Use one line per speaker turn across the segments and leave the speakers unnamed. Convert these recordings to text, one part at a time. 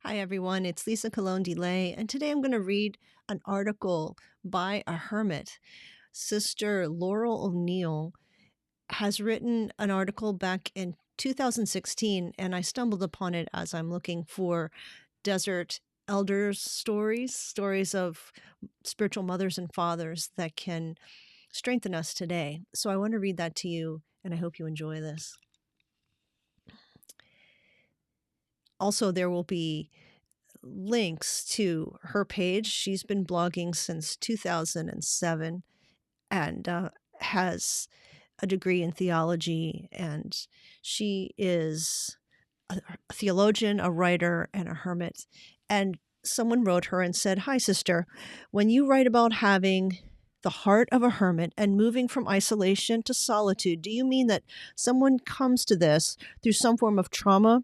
Hi, everyone. It's Lisa Colon DeLay, and today I'm going to read an article by a hermit. Sister Laurel O'Neal has written an article back in 2016, and I stumbled upon it as I'm looking for desert elders' stories of spiritual mothers and fathers that can strengthen us today. So I want to read that to you, and I hope you enjoy this. Also, there will be links to her page. She's been blogging since 2007 and has a degree in theology. And she is a theologian, a writer, and a hermit. And someone wrote her and said, "Hi, sister. When you write about having the heart of a hermit and moving from isolation to solitude, do you mean that someone comes to this through some form of trauma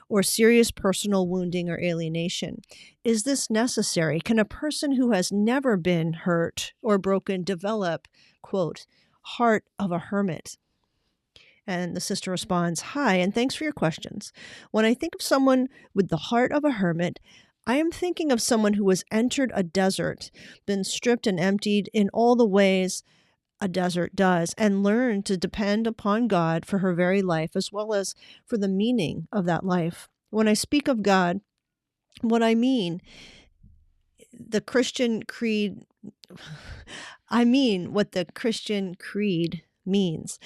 or serious personal wounding or alienation? Is this necessary? Can a person who has never been hurt or broken develop, quote, heart of a hermit?" And the sister responds, "Hi, and thanks for your questions. When I think of someone with the heart of a hermit, I am thinking of someone who has entered a desert, been stripped and emptied in all the ways a desert does, and learned to depend upon God for her very life, as well as for the meaning of that life. When I speak of God, what I mean, the Christian creed, I mean what the Christian creed means,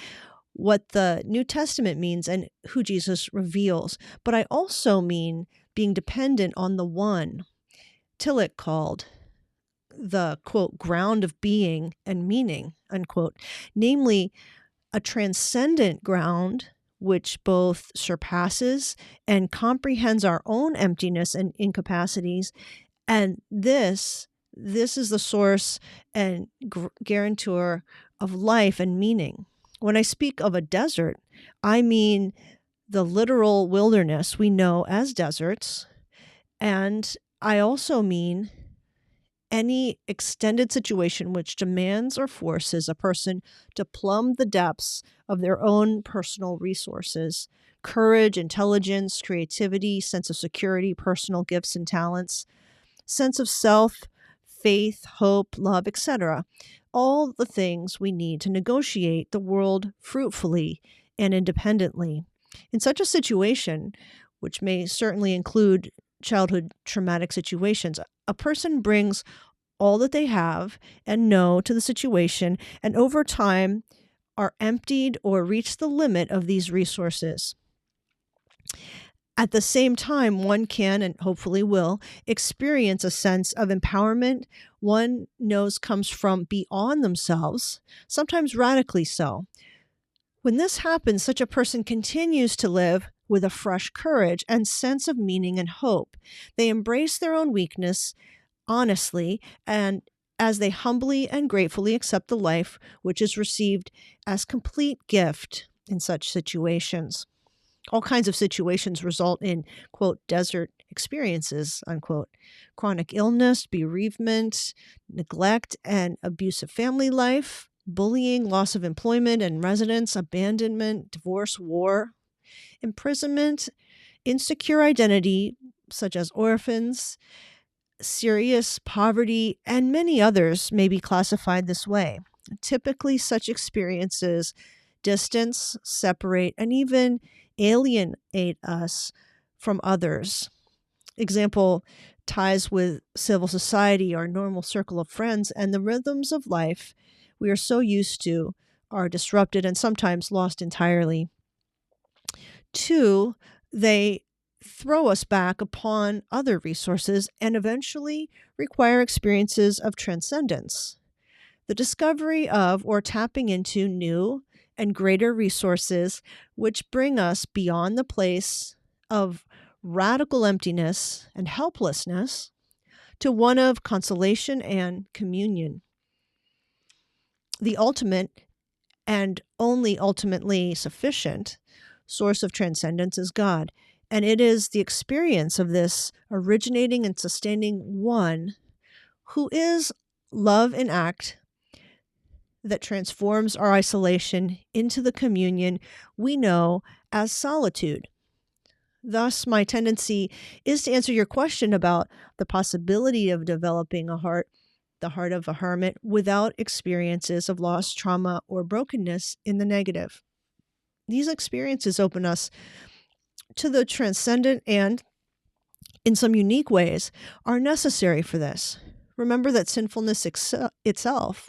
what the New Testament means, and who Jesus reveals. But I also mean being dependent on the one Tillich called the, quote, ground of being and meaning, unquote, namely a transcendent ground which both surpasses and comprehends our own emptiness and incapacities. And this is the source and guarantor of life and meaning. When I speak of a desert, I mean the literal wilderness we know as deserts. And I also mean any extended situation which demands or forces a person to plumb the depths of their own personal resources, courage, intelligence, creativity, sense of security, personal gifts and talents, sense of self, faith, hope, love, etc. All the things we need to negotiate the world fruitfully and independently. In such a situation, which may certainly include childhood traumatic situations, a person brings all that they have and know to the situation, and over time are emptied or reach the limit of these resources. At the same time, one can, and hopefully will, experience a sense of empowerment one knows comes from beyond themselves, sometimes radically so. When this happens, such a person continues to live with a fresh courage and sense of meaning and hope. They embrace their own weakness honestly, and as they humbly and gratefully accept the life which is received as complete gift in such situations. All kinds of situations result in, quote, desert experiences, unquote. Chronic illness, bereavement, neglect and abusive family life, bullying, loss of employment and residence, abandonment, divorce, war, imprisonment, insecure identity, such as orphans, serious poverty, and many others may be classified this way. Typically, such experiences distance, separate, and even alienate us from others. Example, ties with civil society, our normal circle of friends, and the rhythms of life we are so used to are disrupted and sometimes lost entirely. Two, they throw us back upon other resources and eventually require experiences of transcendence. The discovery of or tapping into new and greater resources which bring us beyond the place of radical emptiness and helplessness to one of consolation and communion. The ultimate and only ultimately sufficient source of transcendence is God. And it is the experience of this originating and sustaining one who is love in act that transforms our isolation into the communion we know as solitude. Thus, my tendency is to answer your question about the possibility of developing the heart of a hermit, without experiences of loss, trauma, or brokenness in the negative. These experiences open us to the transcendent and, in some unique ways, are necessary for this. Remember that sinfulness itself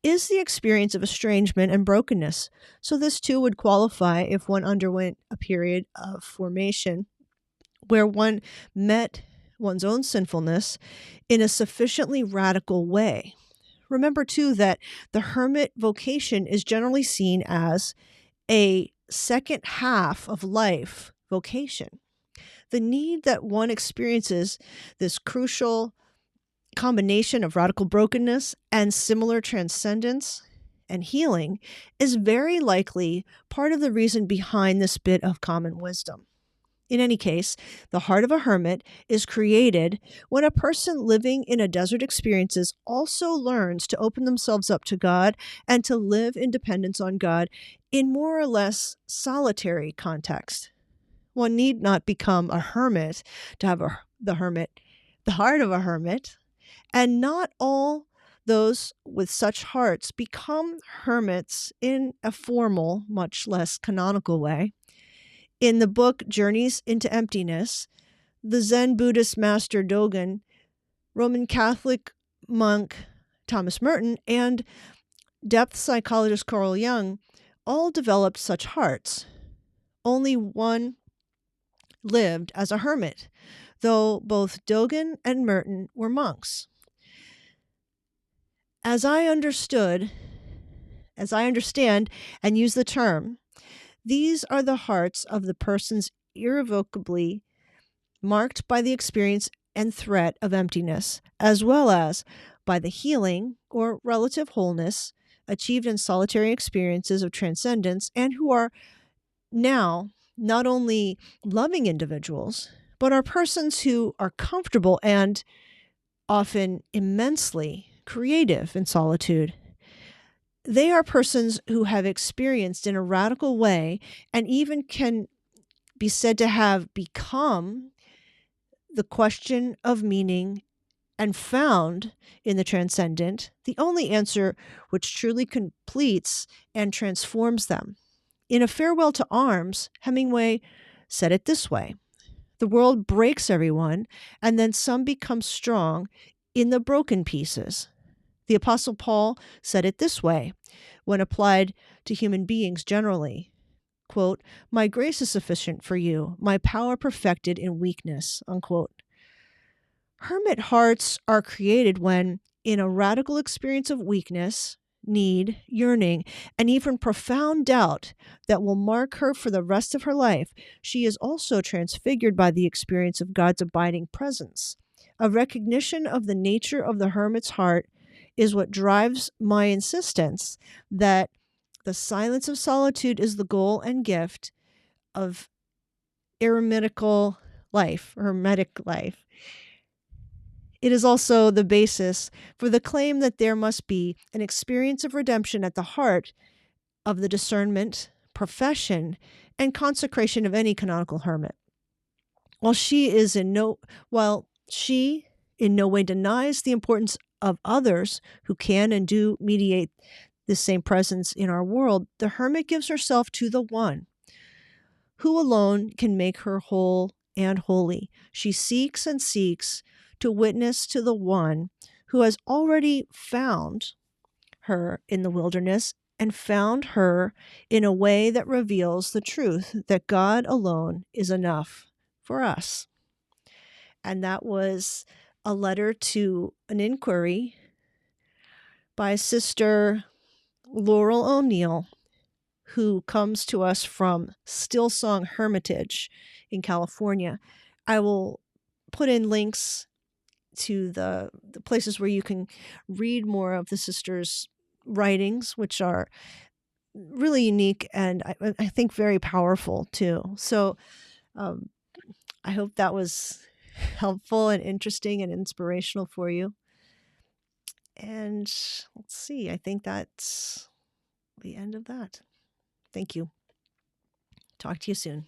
is the experience of estrangement and brokenness, so this too would qualify if one underwent a period of formation where one met one's own sinfulness in a sufficiently radical way. Remember, too, that the hermit vocation is generally seen as a second half of life vocation. The need that one experiences this crucial combination of radical brokenness and similar transcendence and healing is very likely part of the reason behind this bit of common wisdom. In any case, the heart of a hermit is created when a person living in a desert experiences also learns to open themselves up to God and to live in dependence on God in more or less solitary context. One need not become a hermit to have the heart of a hermit, and not all those with such hearts become hermits in a formal, much less canonical way. In the book Journeys into Emptiness, the Zen Buddhist master Dogen, Roman Catholic monk Thomas Merton, and depth psychologist Carl Jung all developed such hearts. Only one lived as a hermit, though both Dogen and Merton were monks. As I understand and use the term, these are the hearts of the persons irrevocably marked by the experience and threat of emptiness, as well as by the healing or relative wholeness achieved in solitary experiences of transcendence, and who are now not only loving individuals, but are persons who are comfortable and often immensely creative in solitude. They are persons who have experienced in a radical way, and even can be said to have become, the question of meaning and found in the transcendent the only answer which truly completes and transforms them. In A Farewell to Arms, Hemingway said it this way: "The world breaks everyone, and then some become strong in the broken pieces." The Apostle Paul said it this way, when applied to human beings generally, quote, "My grace is sufficient for you, my power perfected in weakness," unquote. Hermit hearts are created when, in a radical experience of weakness, need, yearning, and even profound doubt that will mark her for the rest of her life, she is also transfigured by the experience of God's abiding presence. A recognition of the nature of the hermit's heart is what drives my insistence that the silence of solitude is the goal and gift of hermetic life. It is also the basis for the claim that there must be an experience of redemption at the heart of the discernment, profession, and consecration of any canonical hermit. While she in no way denies the importance of others who can and do mediate the same presence in our world, the hermit gives herself to the one who alone can make her whole and holy. She seeks and seeks to witness to the one who has already found her in the wilderness, and found her in a way that reveals the truth that God alone is enough for us. And that was a letter to an inquiry by Sister Laurel O'Neal, who comes to us from Stillsong Hermitage in California. I will put in links to the places where you can read more of the sister's writings, which are really unique and I think very powerful too. So I hope that was helpful and interesting and inspirational for you. And let's see, I think that's the end of that. Thank you. Talk to you soon.